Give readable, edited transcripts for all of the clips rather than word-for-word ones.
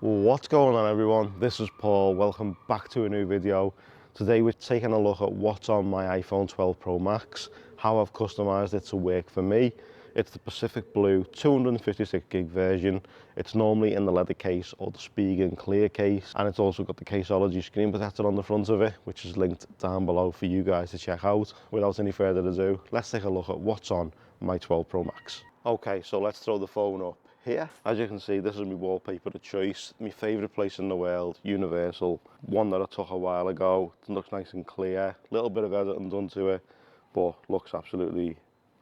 What's going on, everyone? This is Paul. Welcome back to a new video. Today we're taking a look at what's on my iPhone 12 Pro Max, how I've customized it to work for me. It's the Pacific Blue 256 gig version. It's normally in the leather case or the Spigen clear case, and it's also got the Caseology screen protector on the front of it, which is linked down below for you guys to check out. Without any further ado, let's take a look at what's on my 12 Pro Max. Okay, so let's throw the phone up here. As you can see, this is my wallpaper of choice. My favourite place in the world, Universal. One that I took a while ago. It looks nice and clear. A little bit of editing done to it, but looks absolutely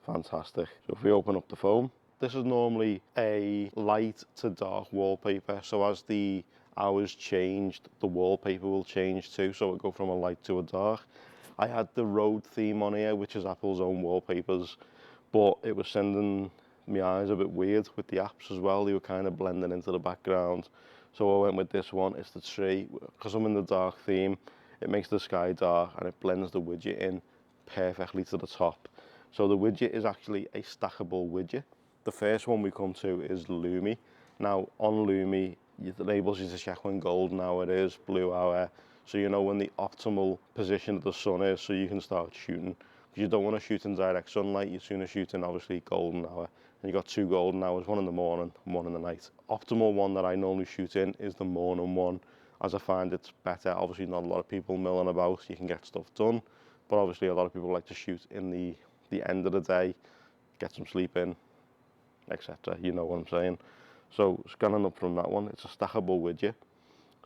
fantastic. So if we open up the phone, this is normally a light to dark wallpaper. So as the hours changed, the wallpaper will change too. So it'll go from a light to a dark. I had the road theme on here, which is Apple's own wallpapers, but it was sending my eyes a bit weird with the apps as well. They were kind of blending into the background. So I went with this one. It's the tree. Because I'm in the dark theme, it makes the sky dark and it blends the widget in perfectly to the top. So the widget is actually a stackable widget. The first one we come to is Lumi. Now on Lumi, it enables you to check when golden hour is, blue hour, so you know when the optimal position of the sun is, so you can start shooting. Because you don't want to shoot in direct sunlight, you're sooner shooting obviously golden hour. And you've got two golden hours, one in the morning and one in the night. Optimal one that I normally shoot in is the morning one, as I find it's better. Obviously not a lot of people milling about, you can get stuff done, but obviously a lot of people like to shoot in the end of the day, get some sleep in, etc. You know what I'm saying. So scanning up from that one, it's a stackable widget.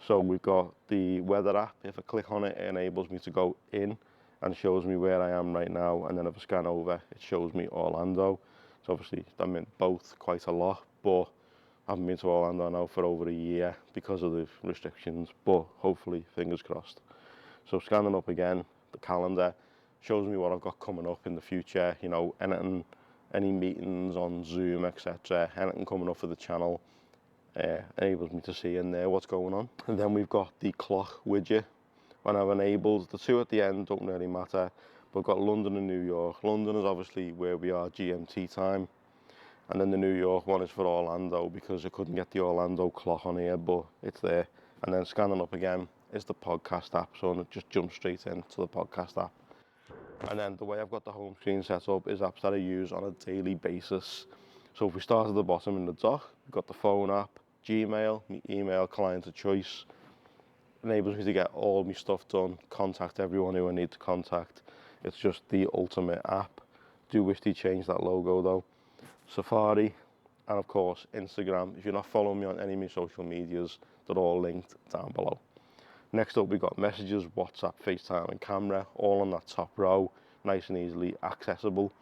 So we've got the weather app. If I click on it, it enables me to go in and shows me where I am right now, and then if I scan over, it shows me Orlando. So obviously I'm in both quite a lot, but I haven't been to Orlando now for over a year because of the restrictions, but hopefully, fingers crossed. So scanning up again, the calendar shows me what I've got coming up in the future, you know, anything, any meetings on Zoom, etc., anything coming up for the channel. Enables me to see in there what's going on. And then we've got the clock widget. When I've enabled, the two at the end don't really matter, but I've got London and New York. London is obviously where we are GMT time, and then the New York one is for Orlando because I couldn't get the Orlando clock on here, but it's there. And then scanning up again is the podcast app, so it just jumps straight into the podcast app. And then the way I've got the home screen set up is apps that I use on a daily basis. So if we start at the bottom in the dock, we've got the phone app, Gmail, my email client of choice. Enables me to get all my stuff done, contact everyone who I need to contact. It's just the ultimate app. Do wish they changed that logo though. Safari, and of course Instagram. If you're not following me on any of my social medias, they're all linked down below. Next up, we've got messages, WhatsApp, FaceTime and camera, all on that top row, nice and easily accessible.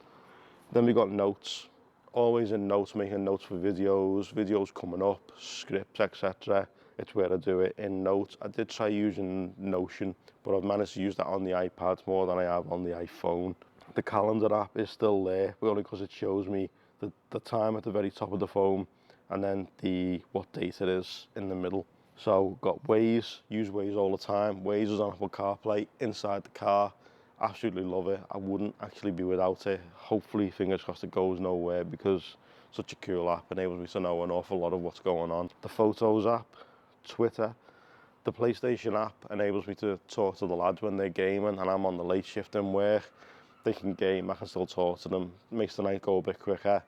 Then we've got notes, always in notes, making notes for videos coming up, scripts, etc. It's where I do it in notes. I did try using Notion, but I've managed to use that on the iPad more than I have on the iPhone. The calendar app is still there, but only because it shows me the time at the very top of the phone and then what date it is in the middle. So got Waze, use Waze all the time. Waze is on Apple CarPlay inside the car. Absolutely love it. I wouldn't actually be without it. Hopefully, fingers crossed, it goes nowhere because such a cool app, enables me to know an awful lot of what's going on. The Photos app, Twitter, the PlayStation app enables me to talk to the lads when they're gaming and I'm on the late shift in work. They can game, I can still talk to them. Makes the night go a bit quicker.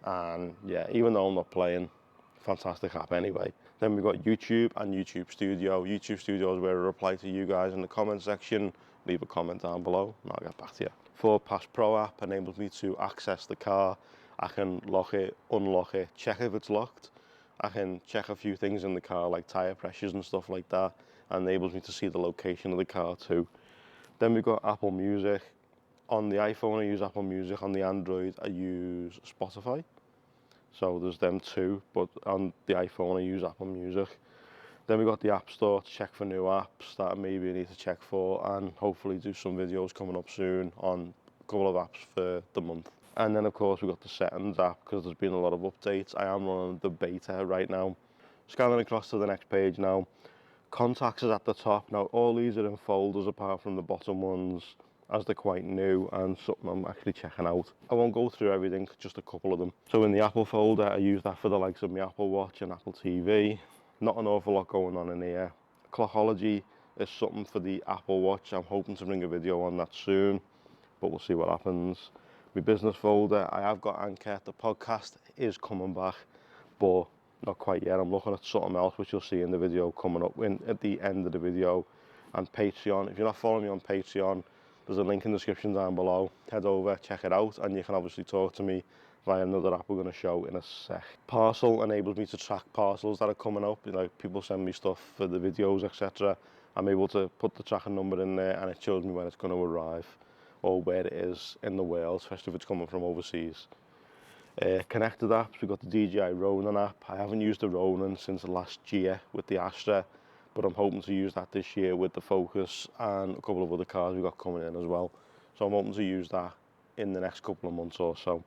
And yeah, even though I'm not playing, fantastic app anyway. Then we've got YouTube and YouTube Studio. YouTube Studio is where I reply to you guys in the comment section. Leave a comment down below and I'll get back to you. Ford Pass Pro app enables me to access the car. I can lock it, unlock it, check if it's locked. I can check a few things in the car like tyre pressures and stuff like that, and enables me to see the location of the car too. Then we've got Apple Music. On the iPhone I use Apple Music, on the Android I use Spotify. So there's them two, but on the iPhone I use Apple Music. Then we got the App Store to check for new apps that maybe I need to check for, and hopefully do some videos coming up soon on a couple of apps for the month. And then of course we've got the Settings app because there's been a lot of updates. I am running the beta right now. Scanning across to the next page now. Contacts is at the top. Now all these are in folders apart from the bottom ones, as they're quite new and something I'm actually checking out. I won't go through everything, just a couple of them. So in the Apple folder, I use that for the likes of my Apple Watch and Apple TV. Not an awful lot going on in here. Clockology is something for the Apple Watch. I'm hoping to bring a video on that soon, but we'll see what happens. My business folder, I have got Anchor. The podcast is coming back, but not quite yet. I'm looking at something else, which you'll see in the video coming up at the end of the video. And Patreon, if you're not following me on Patreon, there's a link in the description down below. Head over, check it out, and you can obviously talk to me via another app we're going to show in a sec. Parcel enables me to track parcels that are coming up. Like, people send me stuff for the videos, etc. I'm able to put the tracking number in there, and it shows me when it's going to arrive or where it is in the world, especially if it's coming from overseas. Connected apps, we've got the DJI Ronin app. I haven't used the Ronin since last year with the Astra, but I'm hoping to use that this year with the Focus and a couple of other cars we've got coming in as well. So I'm hoping to use that in the next couple of months or so.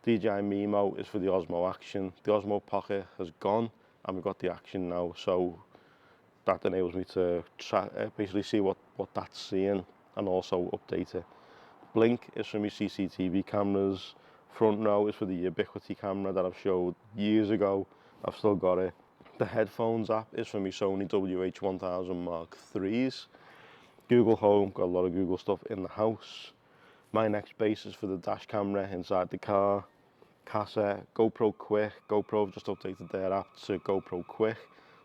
DJI Mimo is for the Osmo Action. The Osmo Pocket has gone and we've got the Action now, so that enables me to basically see what that's seeing and also update it. Blink is for my CCTV cameras. Front row is for the Ubiquity camera that I've showed years ago. I've still got it. The headphones app is for my Sony WH-1000 Mark IIIs. Google Home, got a lot of Google stuff in the house. My next base is for the dash camera inside the car. Casa, GoPro Quick. GoPro have just updated their app to GoPro Quick.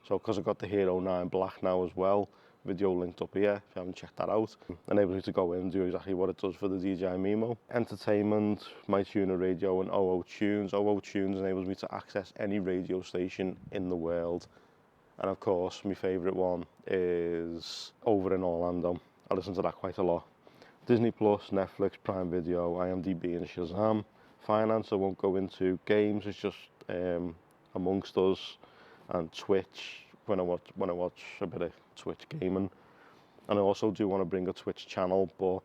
So because I've got the Hero 9 Black now as well, video linked up here if you haven't checked that out. Enables me to go in and do exactly what it does for the DJI Mimo. Entertainment, My Tuner Radio and OO Tunes. OO Tunes enables me to access any radio station in the world. And of course, my favourite one is over in Orlando. I listen to that quite a lot. Disney Plus, Netflix, Prime Video, IMDb and Shazam. Finance I won't go into. Games is just Amongst Us and Twitch when I watch a bit of Twitch gaming. And I also do want to bring a Twitch channel, but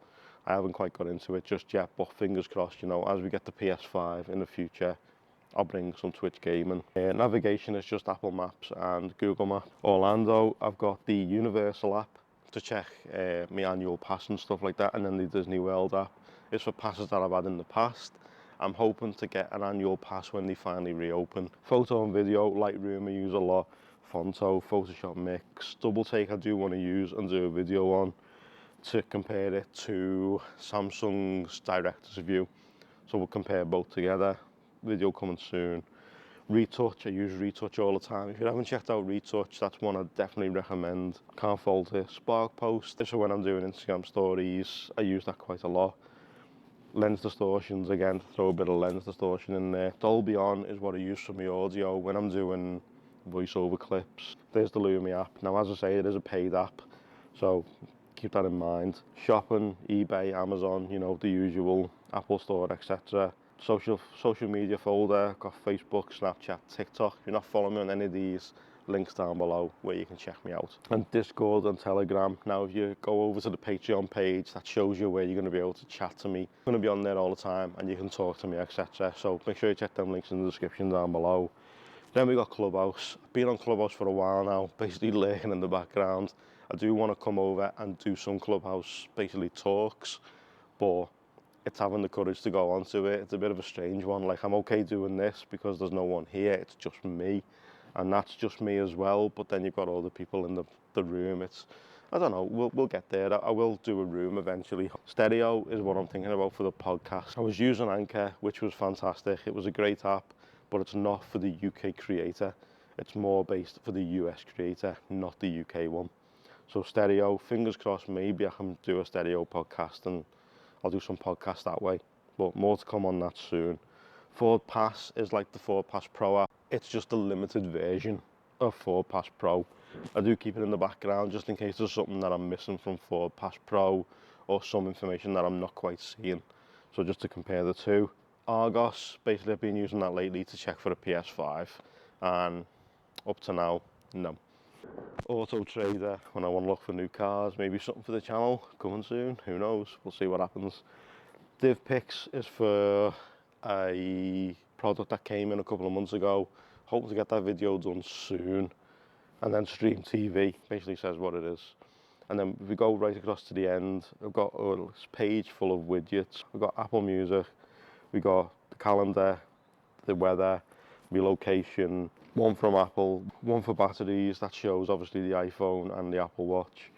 I haven't quite got into it just yet. But fingers crossed, you know, as we get the PS5 in the future, I'll bring some Twitch gaming. Navigation is just Apple Maps and Google Maps. Orlando, I've got the Universal app to check my annual pass and stuff like that, and then the Disney World app is for passes that I've had in the past. I'm hoping to get an annual pass when they finally reopen. Photo and video, Lightroom I use a lot. Fonto, Photoshop Mix, Double Take I do want to use and do a video on to compare it to Samsung's Director's View. So we'll compare both together. Video coming soon. Retouch, I use Retouch all the time. If you haven't checked out Retouch, that's one I definitely recommend. Can't fault it. Spark Post, so when I'm doing Instagram stories, I use that quite a lot. Lens distortions, again, throw a bit of lens distortion in there. Dolby On is what I use for my audio when I'm doing voiceover clips. There's the Lumi app. Now, as I say, it is a paid app, so keep that in mind. Shopping, eBay, Amazon, you know, the usual, Apple Store, etc. Social media folder, got Facebook, Snapchat, TikTok. If you're not following me on any of these, links down below where you can check me out. And Discord and Telegram. Now, if you go over to the Patreon page, that shows you where you're going to be able to chat to me. I'm going to be on there all the time and you can talk to me, etc. So make sure you check them links in the description down below. Then we got Clubhouse. I've been on Clubhouse for a while now, basically lurking in the background. I do want to come over and do some Clubhouse, basically talks, but it's having the courage to go onto it. It's a bit of a strange one. Like, I'm okay doing this because there's no one here, it's just me. And that's just me as well, but then you've got all the people in the room. It's, I don't know, we'll get there. I will do a room eventually. Stereo is what I'm thinking about for the podcast. I was using Anchor, which was fantastic. It was a great app, but it's not for the UK creator. It's more based for the US creator, not the UK one. So Stereo, fingers crossed, maybe I can do a Stereo podcast and I'll do some podcasts that way. But more to come on that soon. Ford Pass is like the Ford Pass Pro app. It's just a limited version of Ford Pass Pro. I do keep it in the background just in case there's something that I'm missing from Ford Pass Pro or some information that I'm not quite seeing. So just to compare the two. Argos, basically I've been using that lately to check for a PS5 and up to now, no. Auto Trader, when I want to look for new cars, maybe something for the channel, coming soon, who knows, we'll see what happens. DivPix is for a product that came in a couple of months ago, hoping to get that video done soon. And then Stream TV basically says what it is. And then if we go right across to the end, I've got a page full of widgets. We've got Apple Music, we got the calendar, the weather, my location, one from Apple, one for batteries that shows obviously the iPhone and the Apple Watch.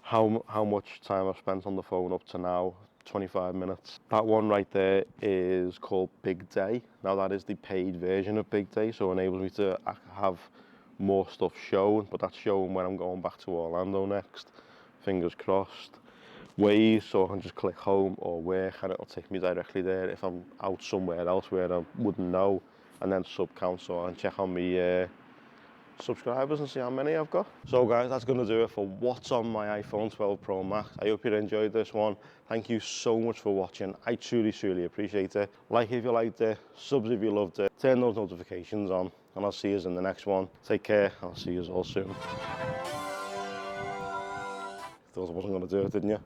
How much time I've spent on the phone up to now, 25 minutes. That one right there is called Big Day. Now that is the paid version of Big Day, so it enables me to have more stuff shown, but that's shown when I'm going back to Orlando next. Fingers crossed. Ways, so I can just click home or work and it'll take me directly there if I'm out somewhere else where I wouldn't know, and then sub count so I can check on my subscribers and see how many I've got. So guys, that's going to do it for what's on my iPhone 12 Pro Max. I hope you enjoyed this one. Thank you so much for watching. I truly appreciate it. Like if you liked it, subs if you loved it, turn those notifications on, and I'll see you in the next one. Take care, I'll see you all soon. Thought I wasn't going to do it, didn't you?